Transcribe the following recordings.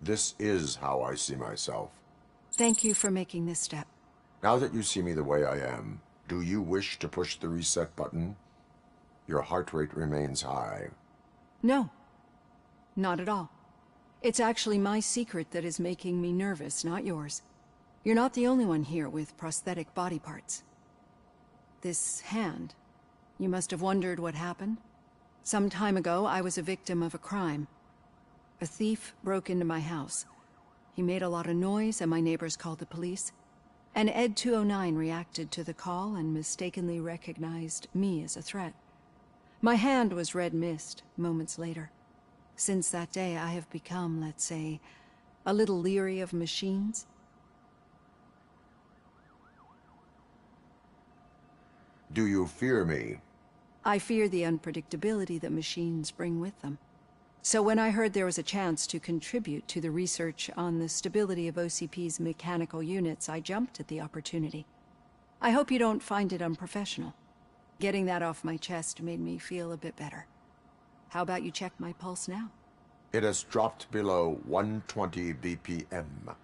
This is how I see myself. Thank you for making this step. Now that you see me the way I am, do you wish to push the reset button? Your heart rate remains high. No, not at all. It's actually my secret that is making me nervous, not yours. You're not the only one here with prosthetic body parts. This hand, you must have wondered what happened. Some time ago, I was a victim of a crime. A thief broke into my house. He made a lot of noise and my neighbors called the police. And Ed 209 reacted to the call and mistakenly recognized me as a threat. My hand was red mist moments later. Since that day, I have become, let's say, a little leery of machines. Do you fear me? I fear the unpredictability that machines bring with them. So when I heard there was a chance to contribute to the research on the stability of OCP's mechanical units, I jumped at the opportunity. I hope you don't find it unprofessional. Getting that off my chest made me feel a bit better. How about you check my pulse now? It has dropped below 120 BPM.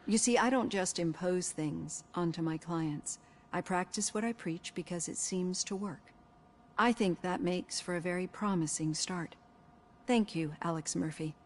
You see, I don't just impose things onto my clients. I practice what I preach because it seems to work. I think that makes for a very promising start. Thank you, Alex Murphy.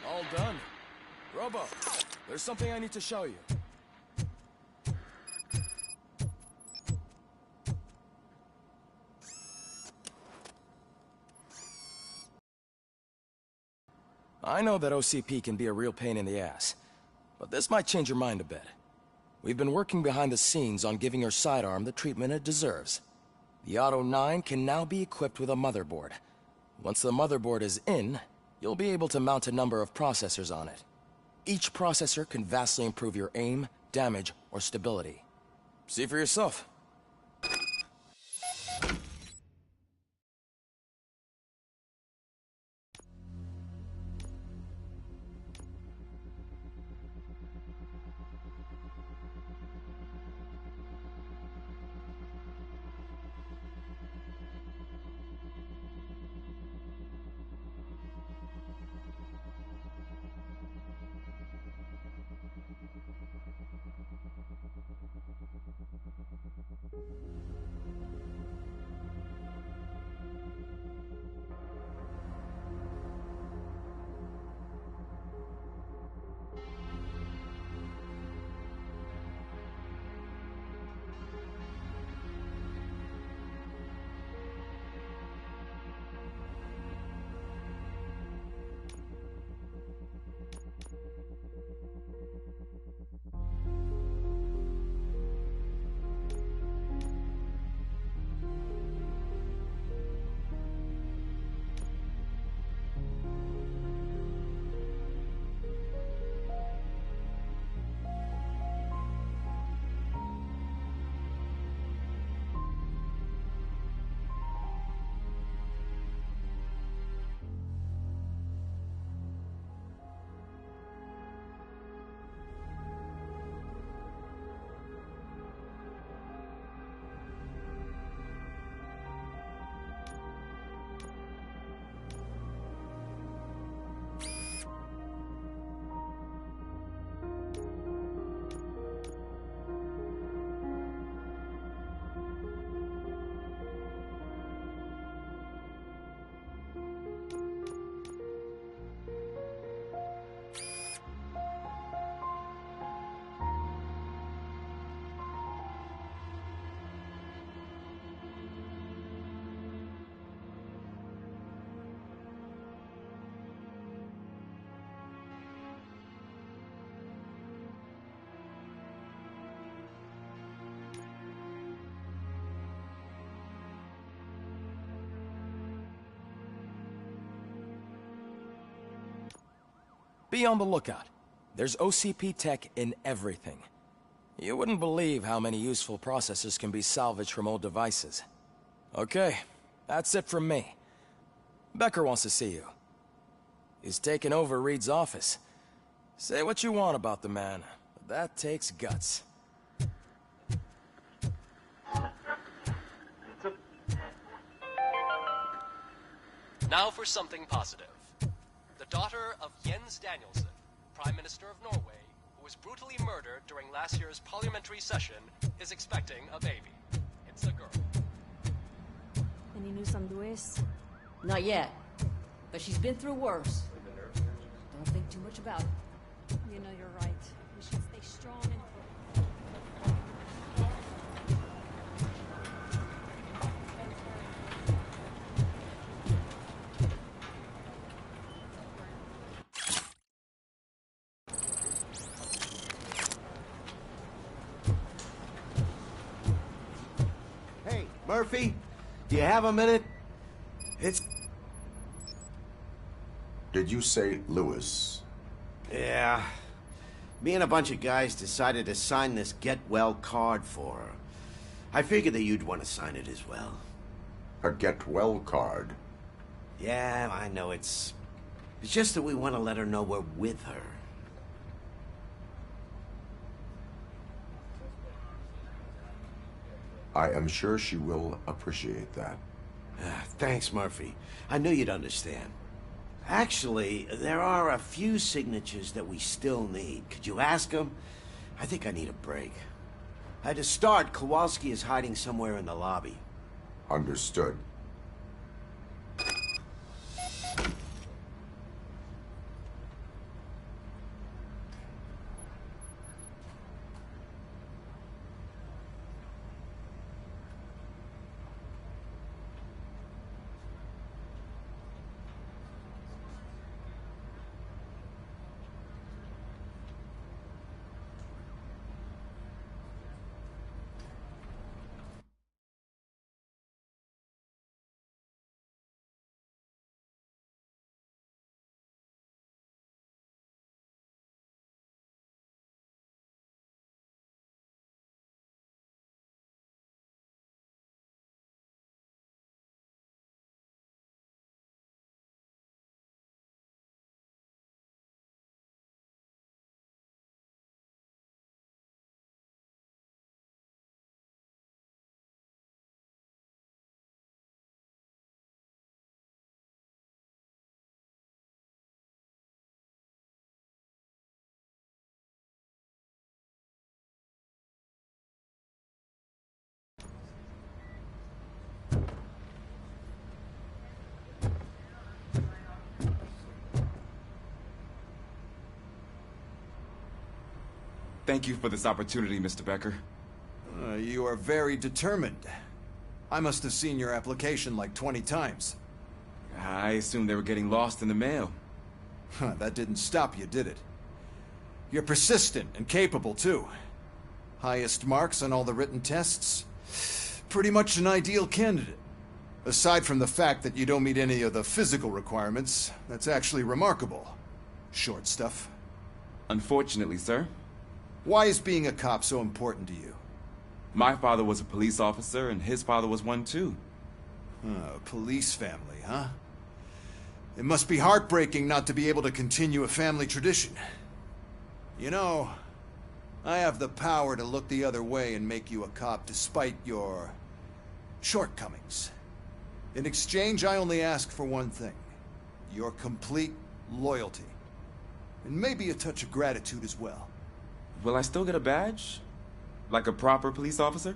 All done. Robo, there's something I need to show you. I know that OCP can be a real pain in the ass, but this might change your mind a bit. We've been working behind the scenes on giving your sidearm the treatment it deserves. The Auto 9 can now be equipped with a motherboard. Once the motherboard is in, you'll be able to mount a number of processors on it. Each processor can vastly improve your aim, damage, or stability. See for yourself. Be on the lookout. There's OCP tech in everything. You wouldn't believe how many useful processors can be salvaged from old devices. Okay, that's it from me. Becker wants to see you. He's taken over Reed's office. Say what you want about the man, but that takes guts. Now for something positive. The daughter of Jens Danielson, Prime Minister of Norway, who was brutally murdered during last year's parliamentary session, is expecting a baby. It's a girl. Any news on Luis? Not yet. But she's been through worse. Don't think too much about it. You know you're right. We should stay strong and... Hey, Murphy, do you have a minute? Did you say Lewis? Yeah. Me and a bunch of guys decided to sign this get well card for her. I figured that you'd want to sign it as well. A get well card? Yeah, I know it's just that we want to let her know we're with her. I am sure she will appreciate that. Thanks, Murphy. I knew you'd understand. Actually, there are a few signatures that we still need. Could you ask them? I think I need a break. To start, Kowalski is hiding somewhere in the lobby. Understood. Thank you for this opportunity, Mr. Becker. You are very determined. I must have seen your application like 20 times. I assumed they were getting lost in the mail. That didn't stop you, did it? You're persistent and capable, too. Highest marks on all the written tests. Pretty much an ideal candidate. Aside from the fact that you don't meet any of the physical requirements, that's actually remarkable. Short stuff. Unfortunately, sir. Why is being a cop so important to you? My father was a police officer, and his father was one, too. Police family, huh? It must be heartbreaking not to be able to continue a family tradition. You know, I have the power to look the other way and make you a cop despite your shortcomings. In exchange, I only ask for one thing. Your complete loyalty. And maybe a touch of gratitude as well. Will I still get a badge? Like a proper police officer?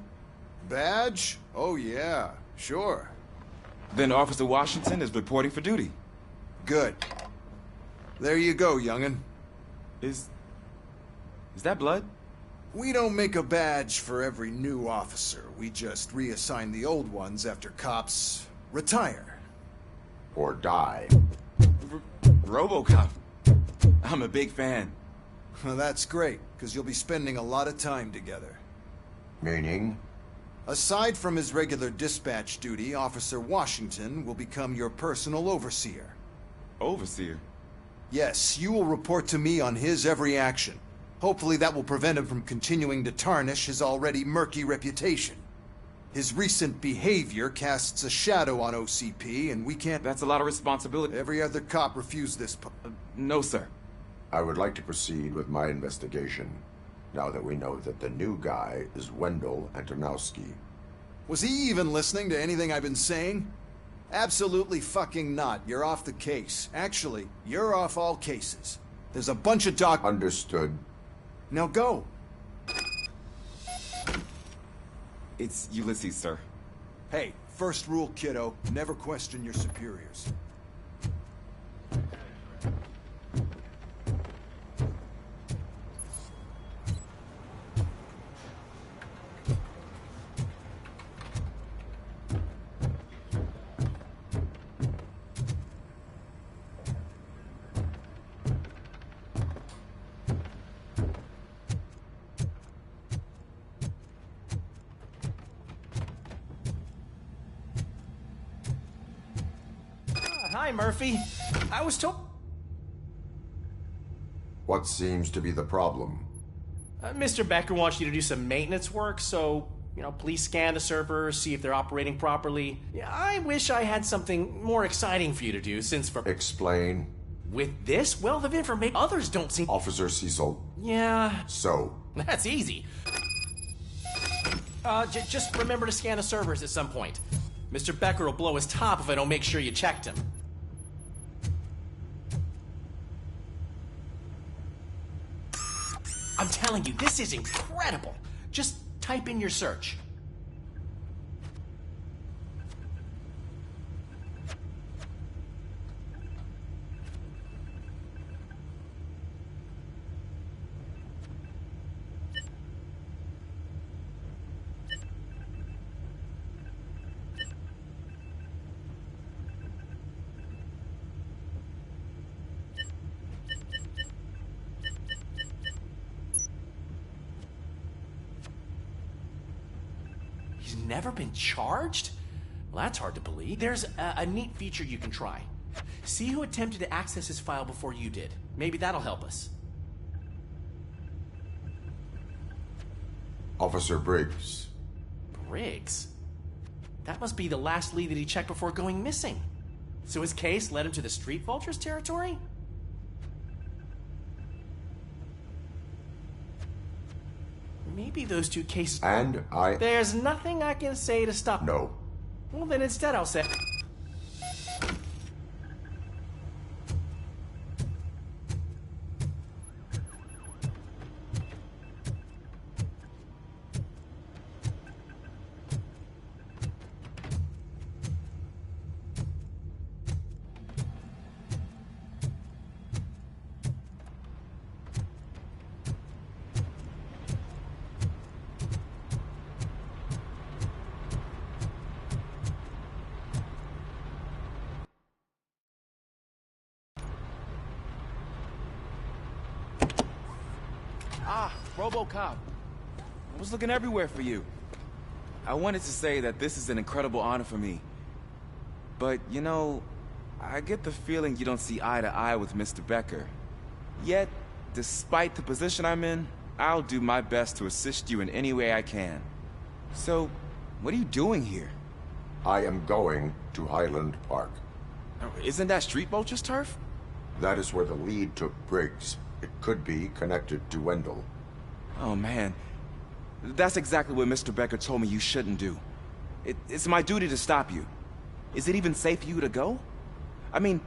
Badge? Oh yeah, sure. Then Officer Washington is reporting for duty. Good. There you go, young'un. Is that blood? We don't make a badge for every new officer. We just reassign the old ones after cops retire. Or die. RoboCop. I'm a big fan. Well, that's great, because you'll be spending a lot of time together. Meaning? Aside from his regular dispatch duty, Officer Washington will become your personal overseer. Overseer? Yes, you will report to me on his every action. Hopefully that will prevent him from continuing to tarnish his already murky reputation. His recent behavior casts a shadow on OCP, and we can't... That's a lot of responsibility. Every other cop refused this... No, sir. I would like to proceed with my investigation, now that we know that the new guy is Wendell Antonowski. Was he even listening to anything I've been saying? Absolutely fucking not. You're off the case. Actually, you're off all cases. There's a bunch of Understood. Now go. It's Ulysses, sir. Hey, first rule, kiddo. Never question your superiors. Hi, Murphy. I was told... What seems to be the problem? Mr. Becker wants you to do some maintenance work, so, please scan the servers, see if they're operating properly. Yeah, I wish I had something more exciting for you to do, since for... Explain. With this wealth of information, others don't seem... Officer Cecil. Yeah... So? That's easy. Just remember to scan the servers at some point. Mr. Becker will blow his top if I don't make sure you checked him. I'm telling you, this is incredible. Just type in your search. He's never been charged? Well, that's hard to believe. There's a neat feature you can try. See who attempted to access his file before you did. Maybe that'll help us. Officer Briggs. Briggs? That must be the last lead that he checked before going missing. So his case led him to the Street Vultures territory? Maybe those two cases... And I... There's nothing I can say to stop... No. Well, then instead I'll say... Ah, RoboCop. I was looking everywhere for you. I wanted to say that this is an incredible honor for me. But, I get the feeling you don't see eye to eye with Mr. Becker. Yet, despite the position I'm in, I'll do my best to assist you in any way I can. So, what are you doing here? I am going to Highland Park. Isn't that Street Vulture's turf? That is where the lead took Briggs. It could be connected to Wendell. Oh, man. That's exactly what Mr. Becker told me you shouldn't do. It's my duty to stop you. Is it even safe for you to go? I mean...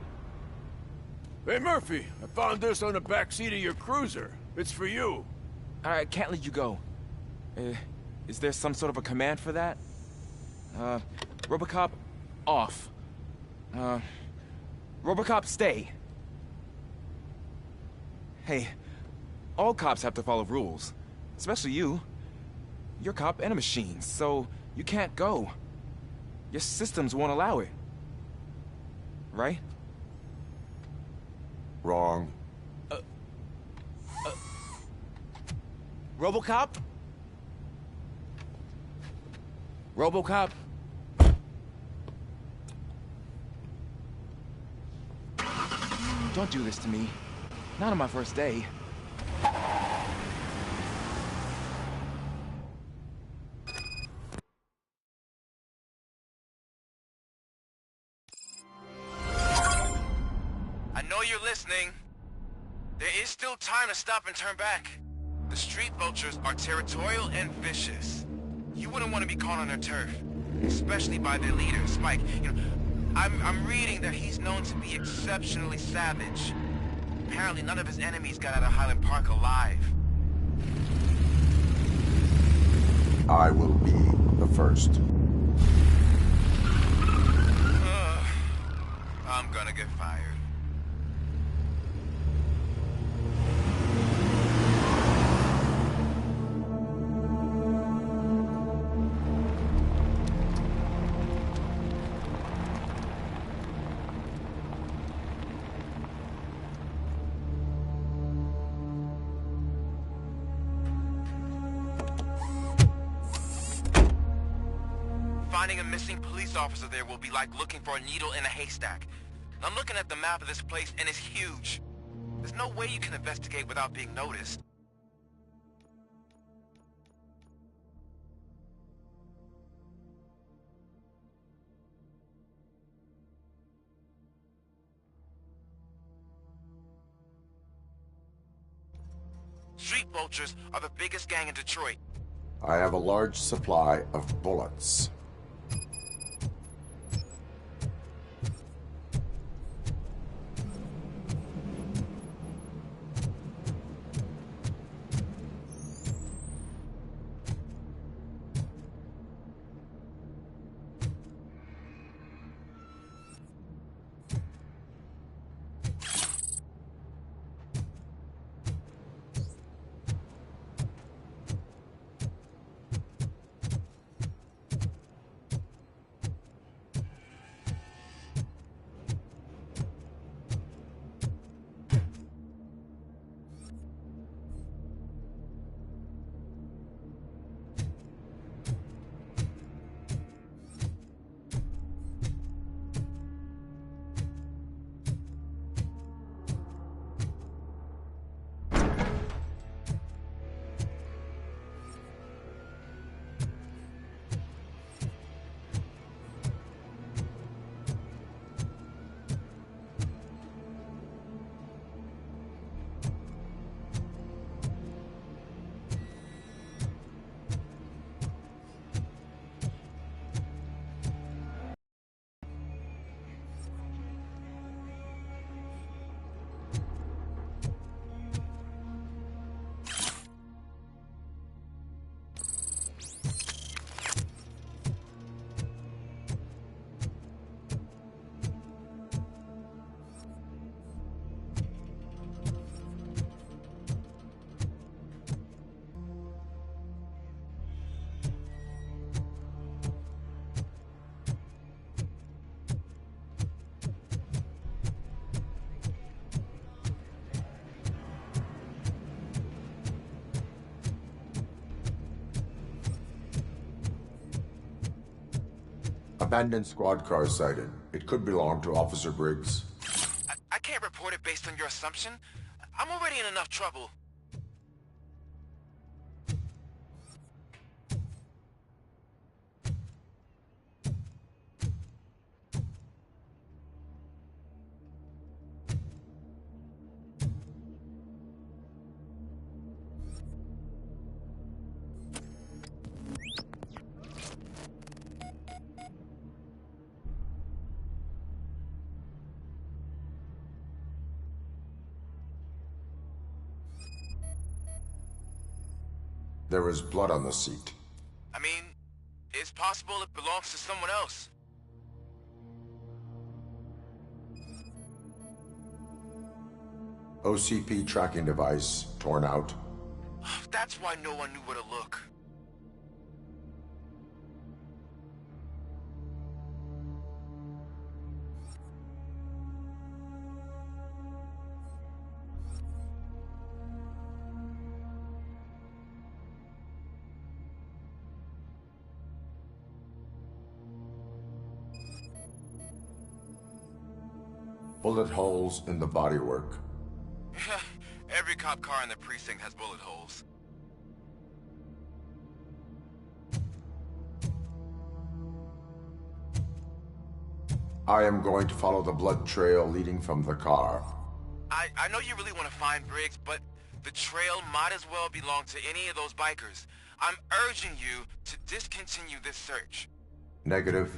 Hey, Murphy, I found this on the back seat of your cruiser. It's for you. I can't let you go. Is there some sort of a command for that? RoboCop, off. RoboCop, stay. Hey, all cops have to follow rules. Especially you. You're a cop and a machine, so you can't go. Your systems won't allow it. Right? Wrong. RoboCop? RoboCop? Don't do this to me. Not on my first day. I know you're listening. There is still time to stop and turn back. The street vultures are territorial and vicious. You wouldn't want to be caught on their turf, especially by their leader, Spike. You know, I'm reading that he's known to be exceptionally savage. Apparently none of his enemies got out of Highland Park alive. I will be the first. I'm gonna get fired. Finding a missing police officer there will be like looking for a needle in a haystack. I'm looking at the map of this place and it's huge. There's no way you can investigate without being noticed. Street vultures are the biggest gang in Detroit. I have a large supply of bullets. Abandoned squad car sighted. It could belong to Officer Briggs. I can't report it based on your assumption. I'm already in enough trouble. There is blood on the seat. I mean, it's possible it belongs to someone else. OCP tracking device torn out. That's why no one knew where to look. Bullet holes in the bodywork. Every cop car in the precinct has bullet holes. I am going to follow the blood trail leading from the car. I know you really want to find Briggs, but the trail might as well belong to any of those bikers. I'm urging you to discontinue this search. Negative.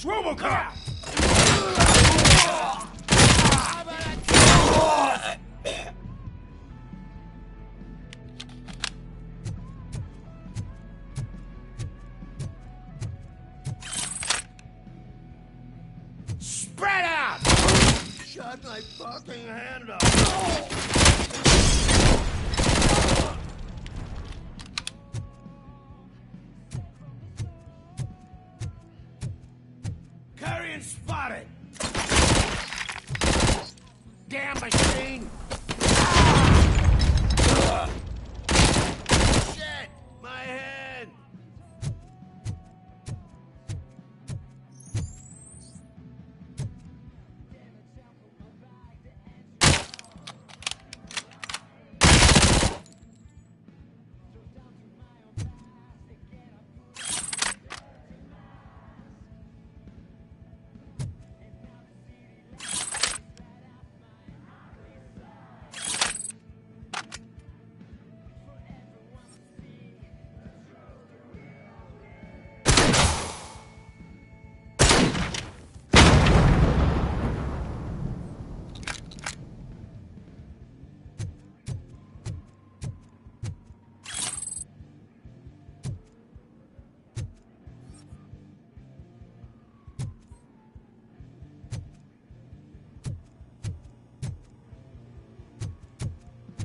RoboCop! Spread out! Shut my fucking hand up! Carrion spotted! Damn machine! Shit! My head!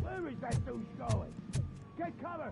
Where is that douche going? Get cover!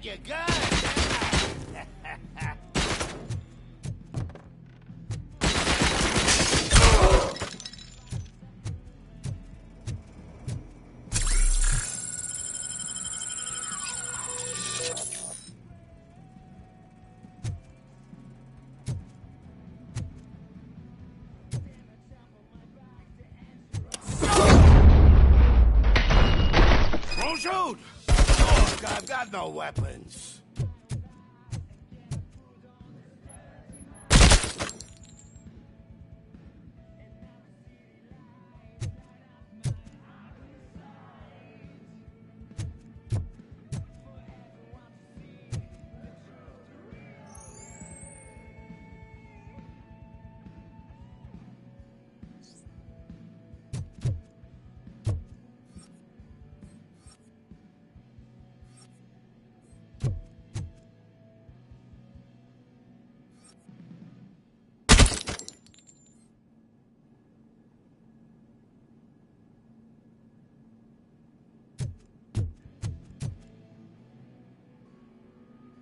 you're good. Don't shoot! Look, I've got no weapons.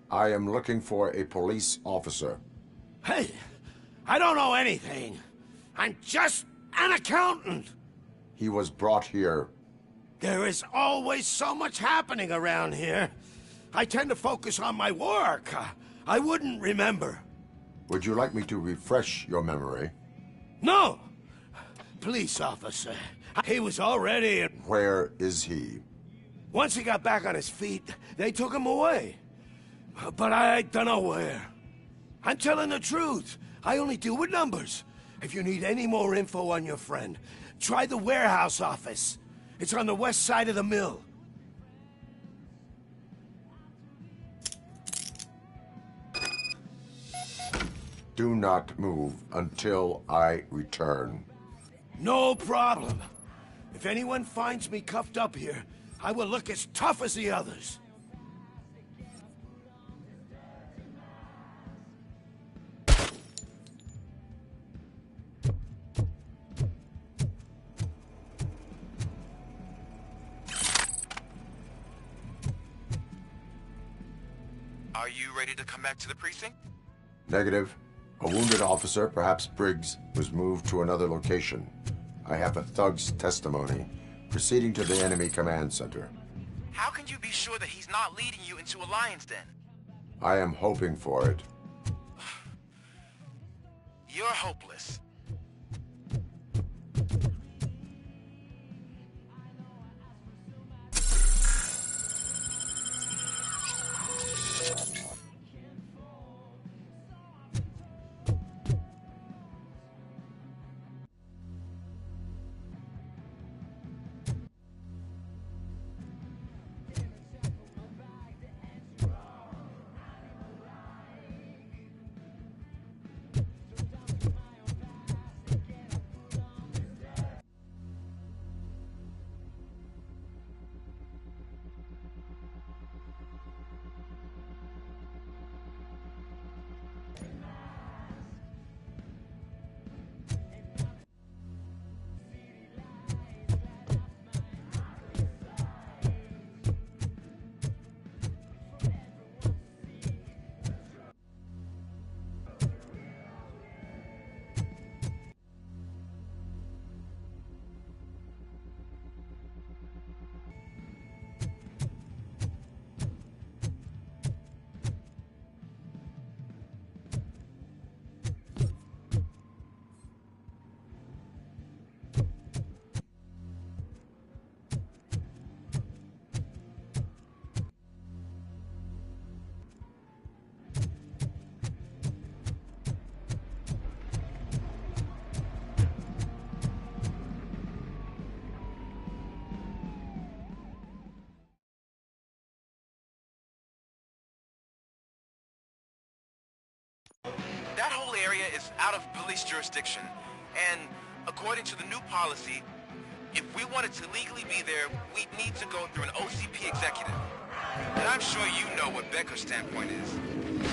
I am looking for a police officer. Hey, I don't know anything. I'm just an accountant. He was brought here. There is always so much happening around here. I tend to focus on my work. I wouldn't remember. Would you like me to refresh your memory? No! Police officer. He was already in... Where is he? Once he got back on his feet, they took him away. But I don't know where. I'm telling the truth. I only deal with numbers. If you need any more info on your friend, try the warehouse office. It's on the west side of the mill. Do not move until I return. No problem. If anyone finds me cuffed up here, I will look as tough as the others. Are you ready to come back to the precinct? Negative. A wounded officer, perhaps Briggs, was moved to another location. I have a thug's testimony, proceeding to the enemy command center. How can you be sure that he's not leading you into a lion's den? I am hoping for it. You're hopeless. That whole area is out of police jurisdiction, and according to the new policy, if we wanted to legally be there, we'd need to go through an OCP executive. And I'm sure you know what Becker's standpoint is.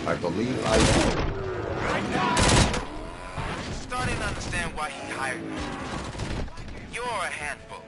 I believe I do. Starting to understand why he hired me. You're a handful.